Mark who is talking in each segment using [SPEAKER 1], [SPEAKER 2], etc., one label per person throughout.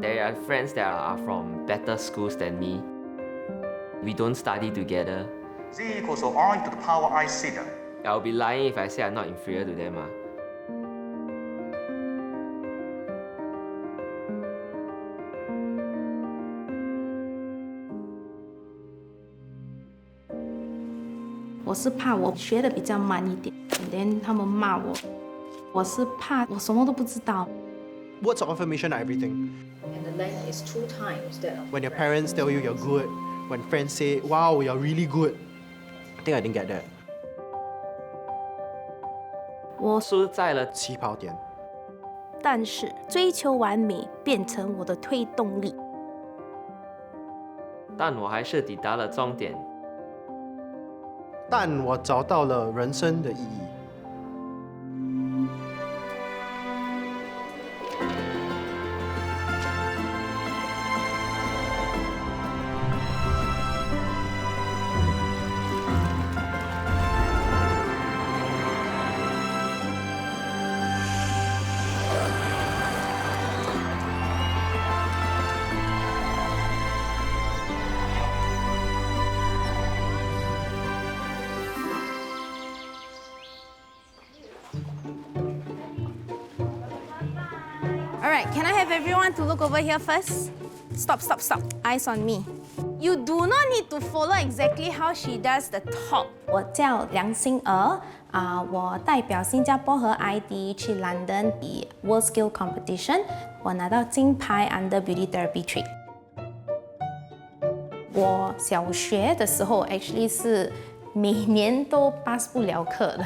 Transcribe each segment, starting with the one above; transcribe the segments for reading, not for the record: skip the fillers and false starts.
[SPEAKER 1] There are friends that are from better schools than me. We don't study together.
[SPEAKER 2] Z equals R to the power I theta.
[SPEAKER 1] I'll be lying if I say I'm not inferior to them.
[SPEAKER 3] 我是怕我学的比较慢一点，连他们骂我，我是怕我什么都不知道。
[SPEAKER 4] Words of affirmation are everything.
[SPEAKER 5] And the length is 2 times that of
[SPEAKER 4] When your parents tell you you're good, when friends say, wow, you're really good. I think I didn't get that.
[SPEAKER 3] 我
[SPEAKER 1] 输在了，
[SPEAKER 4] 起跑点。
[SPEAKER 3] 但是追求完美变成我的推动力。
[SPEAKER 1] 但我还是抵达了终点。
[SPEAKER 4] 但我找到了人生的意义。
[SPEAKER 3] Alright, can I have everyone to look over here first? Stop, stop, stop. Eyes on me. You do not need to follow exactly how she does the top. 我叫梁心儿，我代表新加坡和 ID 去 London 比 World Skill Competition， 我拿到金牌 Under Beauty Therapy Trade。我小学的时候 actually 是每年都 pass 不了课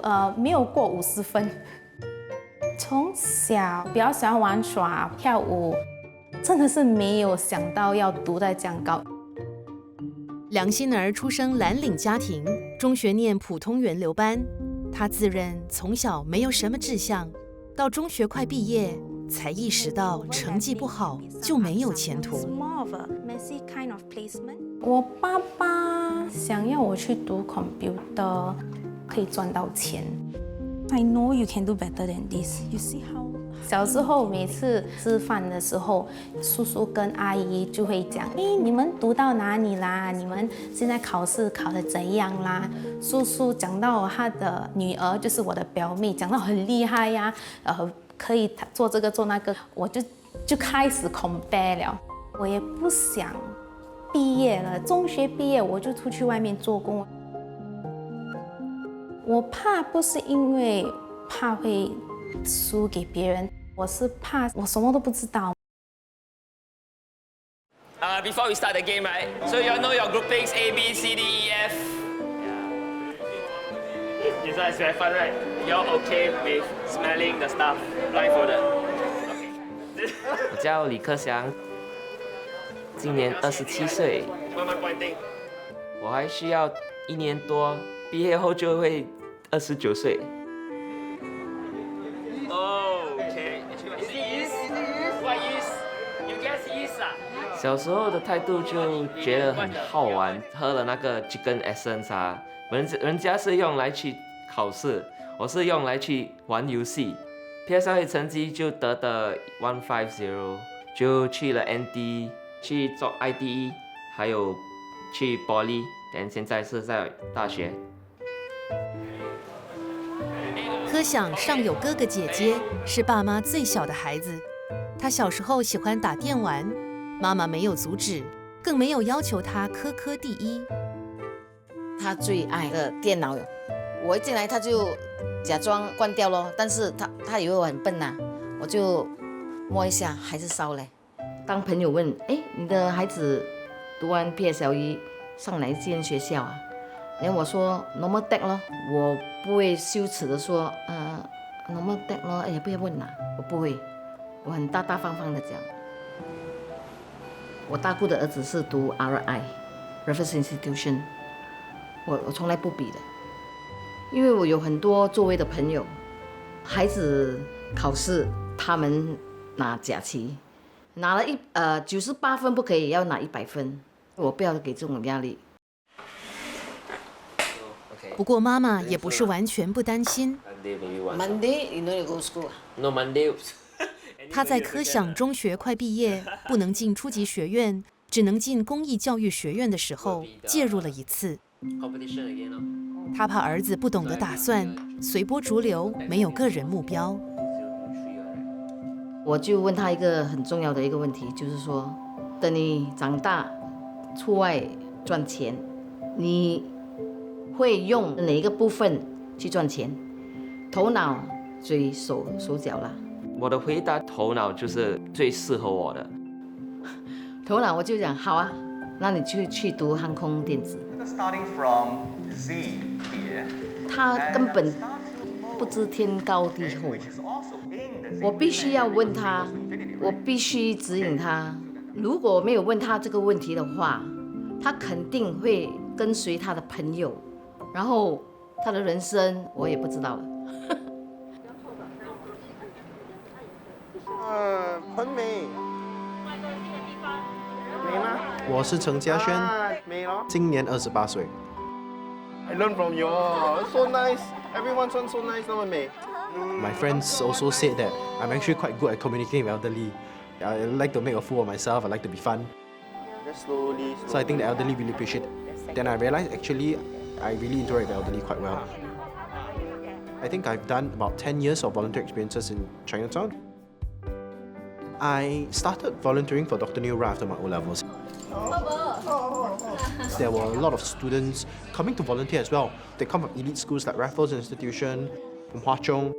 [SPEAKER 3] 的，没有过50分。从小比较喜欢玩耍、跳舞，真的是没有想到要读在这样高。
[SPEAKER 6] 梁心儿出生蓝领家庭，中学念普通源流班。她自认从小没有什么志向，到中学快毕业才意识到成绩不好就没有前途。
[SPEAKER 3] 我爸爸想要我去读 computer， 可以赚到钱。I know you can do better than this. You see how？ 小时候每次吃饭的时候，叔叔跟阿姨就会讲：“你们读到哪里啦？你们现在考试考得怎样啦？”叔叔讲到他的女儿，就是我的表妹，讲到很厉害呀，可以做这个做那个，我就开始 compare 了。我也不想毕业了，中学毕业我就出去外面做工。我怕不是因为怕会输给别人，我是怕我什么都不知道。
[SPEAKER 7] Before we start the game, right? So you all know your groupings A, B, C, D, E, F. You guys very fun, right? You're okay with smelling the stuff blindfolded? Okay.
[SPEAKER 1] 我叫李克祥，今年27岁。
[SPEAKER 7] Where am I pointing?
[SPEAKER 1] 我还需要1年多，毕业后就会29岁。
[SPEAKER 7] Okay. Is it yeast? What yeast? You guess yeast 啊？
[SPEAKER 1] 小时候的态度就觉得很好玩，喝了那个 Chicken Essence 啊，人家是用来去考试，我是用来去玩游戏。PSLE 成绩就得的150，就去了 ND， 去做 IDE， 还有去 Poly， 但现在是在大学。
[SPEAKER 6] 柯想上有哥哥姐姐，是爸妈最小的孩子。他小时候喜欢打电玩，妈妈没有阻止，更没有要求他科科第一。
[SPEAKER 5] 他最爱的电脑，我一进来他就假装关掉咯，但是他以为我很笨呐，我就摸一下还是烧嘞。当朋友问，哎，你的孩子读完 PSLE 上哪一间学校啊？然后我说 Normal Tech 咯，我不会羞耻的说Normal Tech 咯，哎呀不要问啦，我不会，我很大大方方的讲。我大姑的儿子是读 RI Raffles Institution， 我从来不比的，因为我有很多周围的朋友，孩子考试他们拿甲期，拿了98分不可以，要拿100分，我不要给这种压力。
[SPEAKER 6] 不过妈妈也不是完全不担心。
[SPEAKER 5] Monday you no need to go school 啊？
[SPEAKER 1] No Monday，
[SPEAKER 6] 他在科想中学快毕业，不能进初级学院，只能进公益教育学院的时候，介入了一次。他怕儿子不懂得打算，随波逐流，没有个人目标。
[SPEAKER 5] 我就问他一个很重要的一个问题，就是说，等你长大出外赚钱，你会用哪一个部分去赚钱？头脑、嘴、手脚啦。
[SPEAKER 1] 我的回答，头脑就是最适合我的。
[SPEAKER 5] 头脑我就讲好啊，那你就去读航空电子。
[SPEAKER 2] Starting from Z here,
[SPEAKER 5] 他根本不知天高地厚，
[SPEAKER 2] which is also in the Z
[SPEAKER 5] 我必须要问他，我必须指引他。如果没有问他这个问题的话，他肯定会跟随他的朋友，然后他的人生我也不知道了。
[SPEAKER 8] 很美。美吗？
[SPEAKER 4] 我是陈嘉轩，
[SPEAKER 8] 美咯。
[SPEAKER 4] 今年28岁。
[SPEAKER 8] I learn from you. So nice. Everyone sounds so nice. 那么美。
[SPEAKER 4] My friends also said that I'm actually quite good at communicating with elderly. I like to make a fool of myself. I like to be fun.
[SPEAKER 8] Just slowly.
[SPEAKER 4] So I think the elderly really appreciate it. Then I realized actually I really interact with the elderly quite well. I think I've done about 10 years of volunteer experiences in Chinatown. I started volunteering for Dr. Neo right after my O-levels. There were a lot of students coming to volunteer as well. They come from elite schools like Raffles Institution, from Hwa Chong.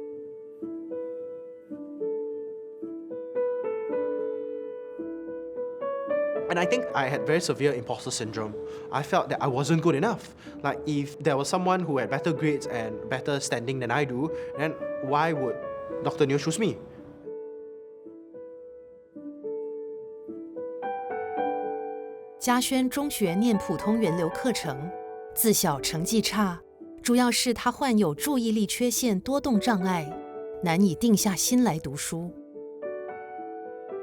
[SPEAKER 4] And I think I had very severe imposter syndrome. I felt that I wasn't good enough. Like if there was someone who had better grades and better standing than I do, then why would Dr. Neo choose me?
[SPEAKER 6] 嘉轩中学念普通源流课程，自小成绩差，主要是他患有注意力缺陷多动障碍，难以定下心来读书。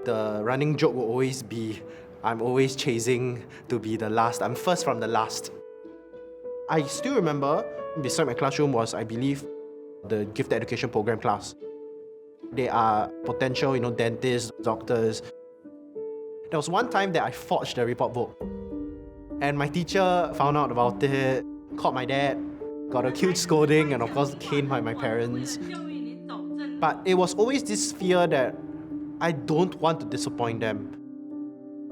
[SPEAKER 4] The running joke will always be, I'm always chasing to be the last. I'm first from the last. I still remember, beside my classroom was, I believe, the gifted education program class. They are potential, dentists, doctors. There was one time that I forged the report book. And my teacher found out about it, called my dad, got a cute scolding, and of course caned by my parents. But it was always this fear that I don't want to disappoint them.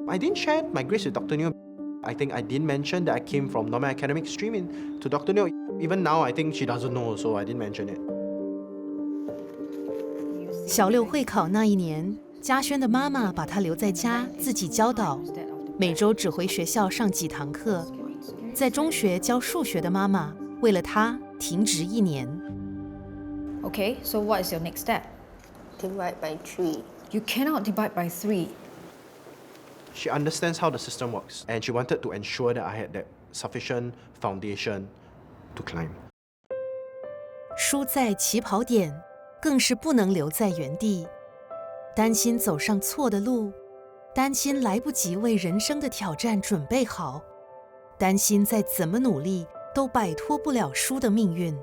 [SPEAKER 4] I didn't share my grades with Dr. Neo. I think I didn't mention that I came from normal academic stream to Dr. Neo. Even now, I think she doesn't know, so I didn't mention it.
[SPEAKER 6] 小六会考那一年，嘉轩的妈妈把他留在家自己教导，每周只回学校上几堂课。在中学教数学的妈妈为了他停职1年。
[SPEAKER 9] Okay, so what is your next step?
[SPEAKER 3] Divide by 3.
[SPEAKER 9] You cannot divide by 3.
[SPEAKER 4] She understands how the system works, and she wanted to ensure that I had that sufficient foundation to climb.
[SPEAKER 6] 输在起跑点，更是不能留在原地。担心走上错的路，担心来不及为人生的挑战准备好，担心再怎么努力都摆脱不了输的命运。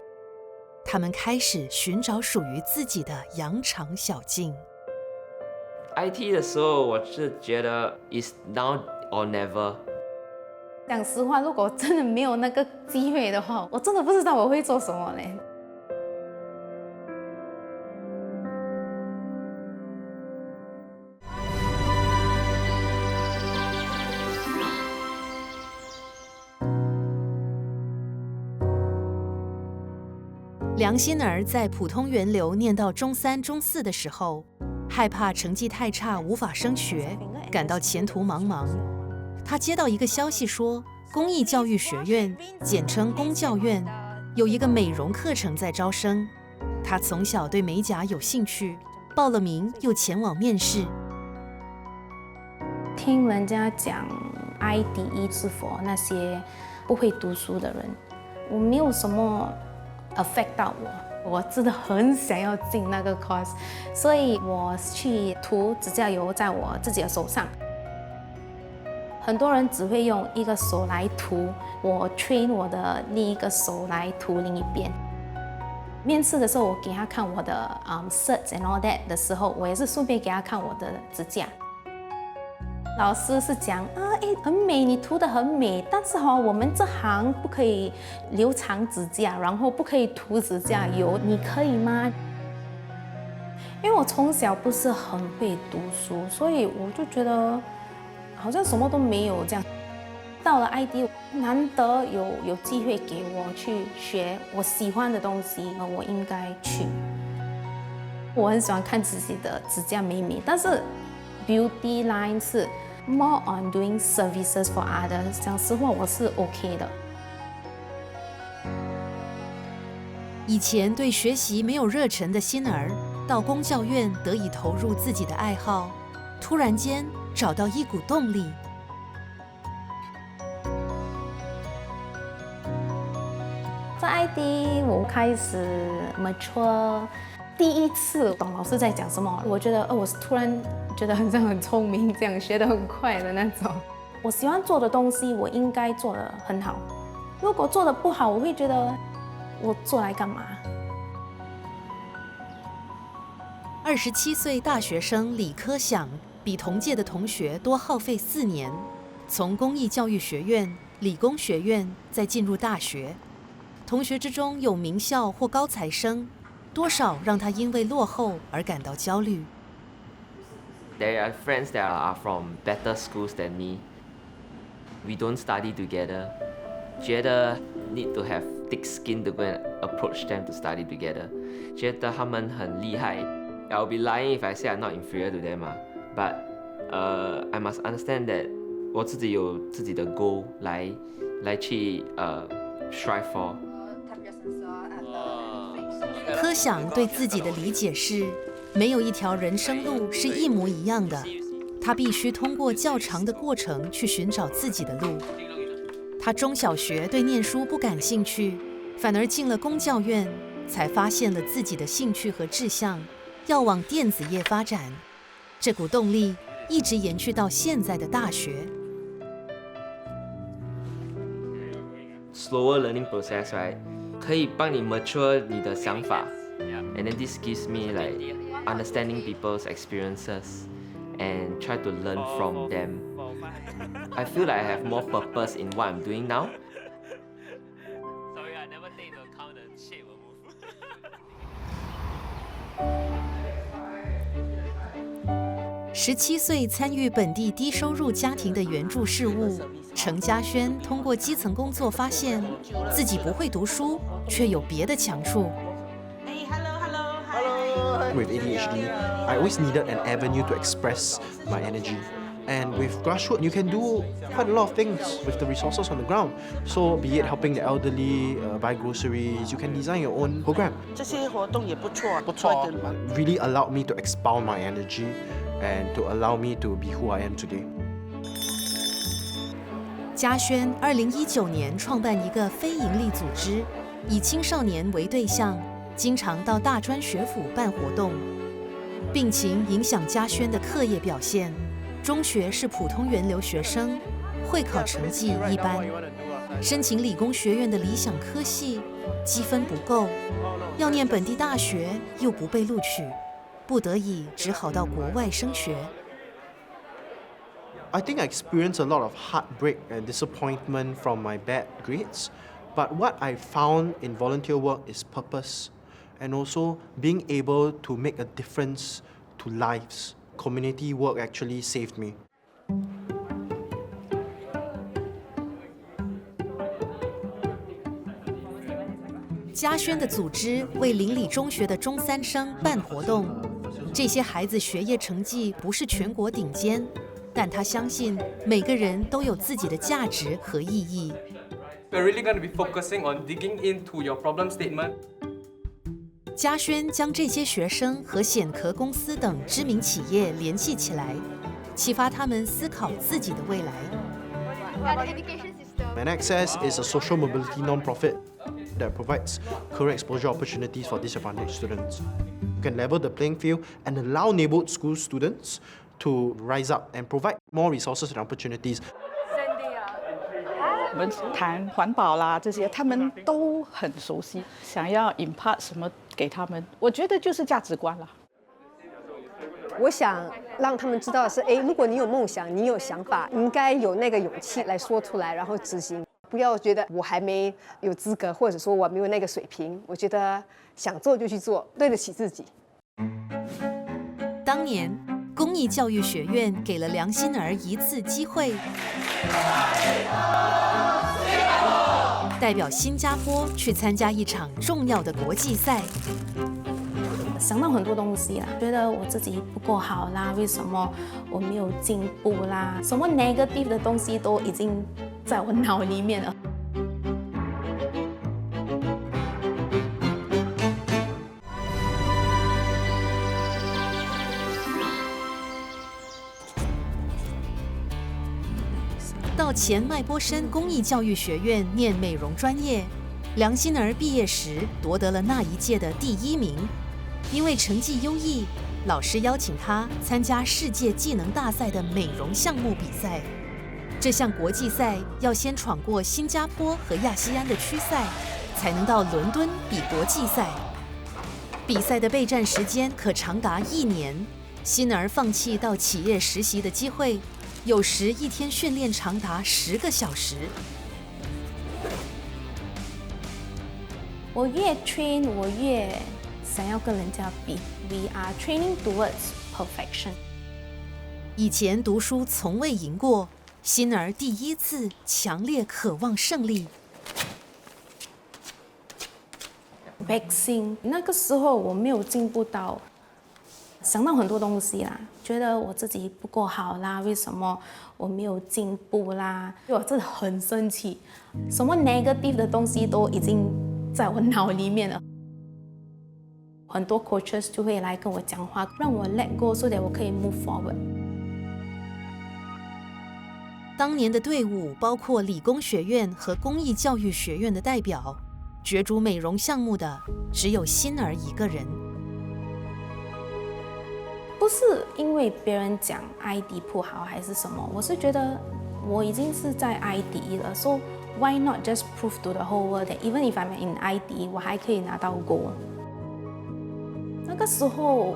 [SPEAKER 6] 他们开始寻找属于自己的羊肠小径。
[SPEAKER 1] IT 的时候，我是觉得 is now or never。
[SPEAKER 3] 讲实话，如果真的没有那个机会的话，我真的不知道我会做什么嘞。
[SPEAKER 6] 梁心儿在普通源流念到中3、中4的时候，害怕成绩太差无法升学，感到前途茫茫。她接到一个消息说，公益教育学院，简称公教院，有一个美容课程在招生。她从小对美甲有兴趣，报了名又前往面试。
[SPEAKER 3] 听人家讲爱第一是否那些不会读书的人，我没有什么 affect 到我真的很想要进那个 course， 所以我去涂指甲油在我自己的手上。很多人只会用一个手来涂，我train我的另一个手来涂另一边。面试的时候，我给他看我的certs and all that 的时候，我也是顺便给他看我的指甲。老师是讲很美，你涂得很美，但是我们这行不可以留长指甲，然后不可以涂指甲油，你可以吗？因为我从小不是很会读书，所以我就觉得好像什么都没有这样。到了 ID， 难得有机会给我去学我喜欢的东西，我应该去。我很喜欢看自己的指甲美美，但是 beauty line 是 more on doing services for others。讲实话，我是 OK 的。
[SPEAKER 6] 以前对学习没有热忱的欣儿，到公教院得以投入自己的爱好，突然间找到一股动力。
[SPEAKER 3] 在 ID， 我开始 mature， 第一次懂老师在讲什么。我觉得，我突然觉得很像很聪明，这样学得很快的那种。我喜欢做的东西，我应该做得很好。如果做得不好，我会觉得我做来干嘛
[SPEAKER 6] ？27岁大学生李科享比同届的同学多耗费4年，从公益教育学院、理工学院再进入大学。同学之中有名校或高材生，多少让他因为落后而感到焦虑。
[SPEAKER 1] There are friends that are from better schools than me. We don't study together. 觉得 need to have thick skin to go and approach them to study together. 觉得他们很厉害。I'll be lying if I say I'm not inferior to them. But I must understand that 我自己有自己的 goal 来去strive for。
[SPEAKER 6] 科享对自己的理解是，没有一条人生路是一模一样的，他必须通过较长的过程去寻找自己的路。他中小学对念书不感兴趣，反而进了公教院，才发现了自己的兴趣和志向，要往电子业发展。这股动力一直延续到现在的大学。
[SPEAKER 1] Slower learning process, right? 可以帮你 mature 你的想法 and then this gives me like understanding people's experiences and try to learn from them. I feel like I have more purpose in what I'm doing now.
[SPEAKER 7] Sorry, I never take into account the shape of move.
[SPEAKER 6] 17岁参与本地低收入家庭的援助事务，程嘉轩通过基层工作发现，自己不会读书，却有别的强处。
[SPEAKER 4] With ADHD, I always needed an avenue to express my energy. And with grassroots, you can do quite a lot of things with the resources on the ground. So, be it helping the elderly, buy groceries, you can design your own program.
[SPEAKER 10] 这些活动也不错，
[SPEAKER 8] 不错。
[SPEAKER 4] Really allowed me to expound my energy and to allow me to be who I am today.
[SPEAKER 6] 嘉轩2019年创办一个非营利组织，以青少年为对象，经常到大专学府办活动。病情影响嘉轩的课业表现，中学是普通原留学生，会考成绩一般，申请理工学院的理想科系，积分不够，要念本地大学又不被录取，不得已只好到国外升学。
[SPEAKER 4] I think I experienced a lot of heartbreak and disappointment from my bad grades. But what I found in volunteer work is purpose and also being able to make a difference to lives. Community work actually saved me.
[SPEAKER 6] 嘉轩的组织为邻里中学的中3生办活动，这些孩子学业成绩不是全国顶尖，但他相信每个人都有自己的价值和意义。
[SPEAKER 11] We're really going to be focusing on digging into your problem statement.
[SPEAKER 6] 嘉轩将这些学生和显壳公司等知名企业联系起来，启发他们思考自己的未来。
[SPEAKER 4] ManAccess is a social mobility non-profit that provides career exposure opportunities for disadvantaged students. You can level the playing field and allow neighborhood school students to rise up and provide more resources and opportunities.
[SPEAKER 12] Cindy,
[SPEAKER 10] 我们谈环保啦这些，他们都很熟悉。想要 impart 什么给他们，我觉得就是价值观啦。
[SPEAKER 12] 我想让他们知道的是，如果你有梦想，你有想法，应该有那个勇气来说出来，然后执行。不要觉得我还没有资格，或者说我没有那个水平。我觉得想做就去做，对得起自己。
[SPEAKER 6] 当年，公益教育学院给了梁心儿一次机会，代表新加坡去参加一场重要的国际赛。
[SPEAKER 3] 想到很多东西啦，觉得我自己不够好啦，为什么我没有进步啦？什么 negative 的东西都已经在我脑里面了。
[SPEAKER 6] 到前麦波森公益教育学院念美容专业，梁心儿毕业时夺得了那一届的第1名。因为成绩优异，老师邀请他参加世界技能大赛的美容项目比赛。这项国际赛要先闯过新加坡和亚细安的区赛，才能到伦敦比国际赛。比赛的备战时间可长达1年，心儿放弃到企业实习的机会，有时一天训练长达10个小时。
[SPEAKER 3] 我越 train， 我越想要跟人家比。We are training towards perfection。
[SPEAKER 6] 以前读书从未赢过，心儿第一次强烈渴望胜利。
[SPEAKER 3] Vaccine 那个时候我没有进步到，想到很多东西啦，觉得我自己不够好啦，为什么我没有进步啦？我真的很生气，什么 negative 的东西都已经在我脑里面了。很多 coaches 就会来跟我讲话，让我 let go， so that 我可以 move forward。
[SPEAKER 6] 当年的队伍包括理工学院和公益教育学院的代表，角逐美容项目的只有心儿一个人。
[SPEAKER 3] 不是因为别人讲 ID 不好还是什么，我是觉得我已经是在 ID 了 ，so why not just prove to the whole world that even if I'm in ID， 我还可以拿到 gold。那个时候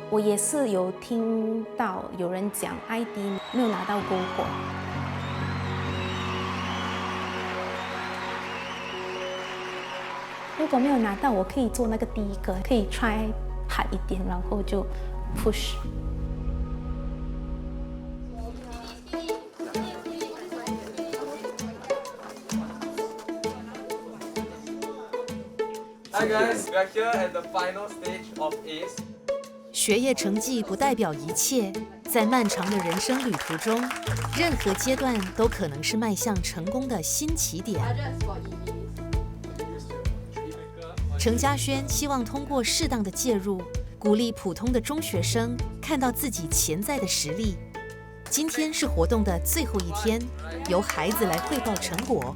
[SPEAKER 3] 我也是有听到有人讲 ID 没有拿到 gold 过。如果没有拿到，我可以做那个第一个，可以 try hard 一点，然后就 push。Hi
[SPEAKER 11] guys, we are here at the final stage of ACE。
[SPEAKER 6] 学业成绩不代表一切，在漫长的人生旅途中，任何阶段都可能是迈向成功的新起点。程嘉轩希望通过适当的介入，鼓励普通的中学生看到自己潜在的实力。今天是活动的最后一天，由孩子来汇报成果。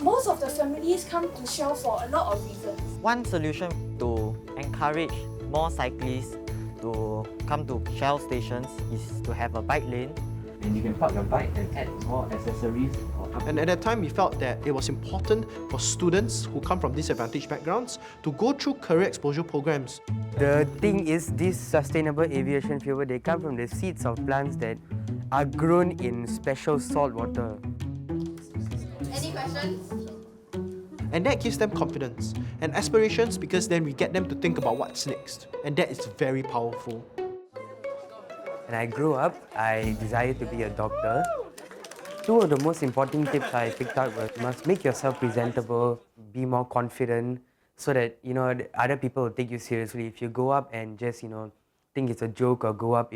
[SPEAKER 13] Most of the families come to Shell for a lot of reasons.
[SPEAKER 14] One solution to encourage more cyclists to come to Shell stations is to have a bike lane.
[SPEAKER 1] And you can park your bike and add more accessories.
[SPEAKER 4] And at that time, we felt that it was important for students who come from disadvantaged backgrounds to go through career exposure programs.
[SPEAKER 15] The thing is, this sustainable aviation fuel, they come from the seeds of plants that are grown in special salt water.
[SPEAKER 13] Any questions?
[SPEAKER 4] And that gives them confidence and aspirations, because then we get them to think about what's next. And that is very powerful.
[SPEAKER 15] When I grew up, I desired to be a doctor. Two of the most important tips I picked out were, you must make yourself presentable, be more confident, so that, other people will take you seriously. If you go up and just, think it's a joke, or go up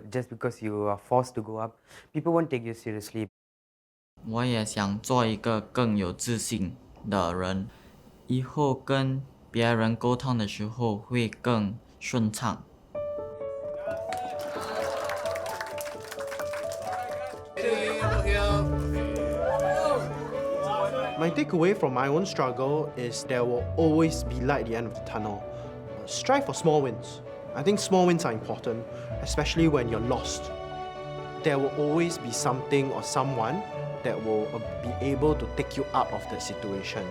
[SPEAKER 15] just because you are forced to go up, people won't take you seriously.
[SPEAKER 16] 我也想做一个更有自信的人，以后跟别人沟通的时候会更顺畅。
[SPEAKER 4] My takeaway from my own struggle is there will always be light at the end of the tunnel. Strive for small wins. I think small wins are important, especially when you're lost. There will always be something or someone that will be able to take you out of the situation.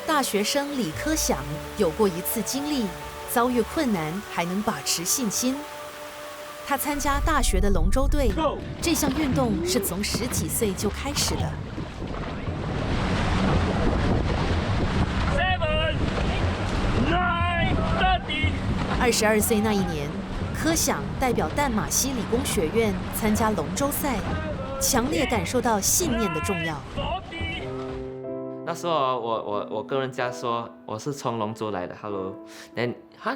[SPEAKER 6] 大学生李科享有过一次经历，遭遇困难还能把持信心。他参加大学的龙舟队，这项运动是从10几岁就开始的。22岁那一年，科享代表淡马锡理工学院参加龙舟赛，强烈感受到信念的重要。
[SPEAKER 1] 那时候我跟人家说我是从龙舟来的 ，Hello，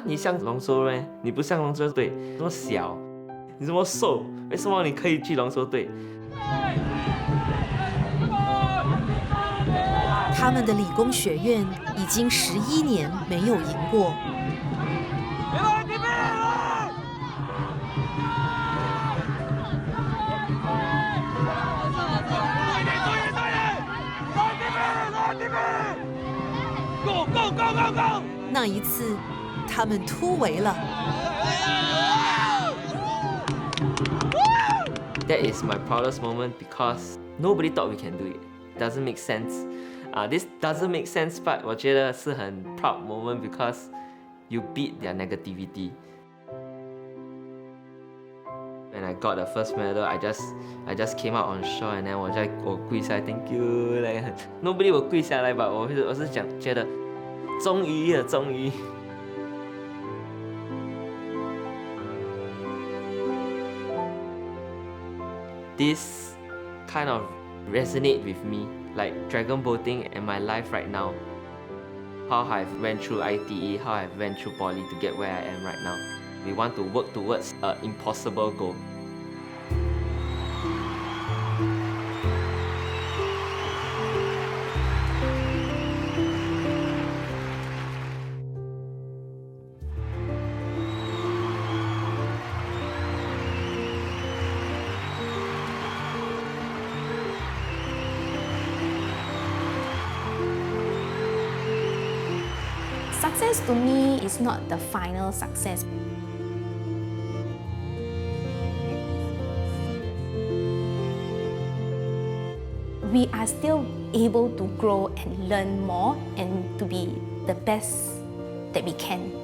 [SPEAKER 1] 你像龙舟咩？你不像龙舟队，这么小，你这么瘦，为什么你可以去龙舟队？
[SPEAKER 6] 他们的理工学院已经11年没有赢过。那一次，他们突围了。
[SPEAKER 1] That is my proudest moment because nobody thought we can do it. Doesn't make sense. This doesn't make sense, but 我觉得是很 proud moment because you beat their negativity. When I got the first medal, I just came out on shore and then 我跪下来 ，Thank you. Like nobody will 跪下来吧？我是觉得终于了，终于。This kind of resonate with me, like dragon boating and my life right now. How I've went through ITE, how I've went through poly to get where I am right now. We want to work towards an impossible goal.
[SPEAKER 3] Success to me is not the final success. We are still able to grow and learn more and to be the best that we can.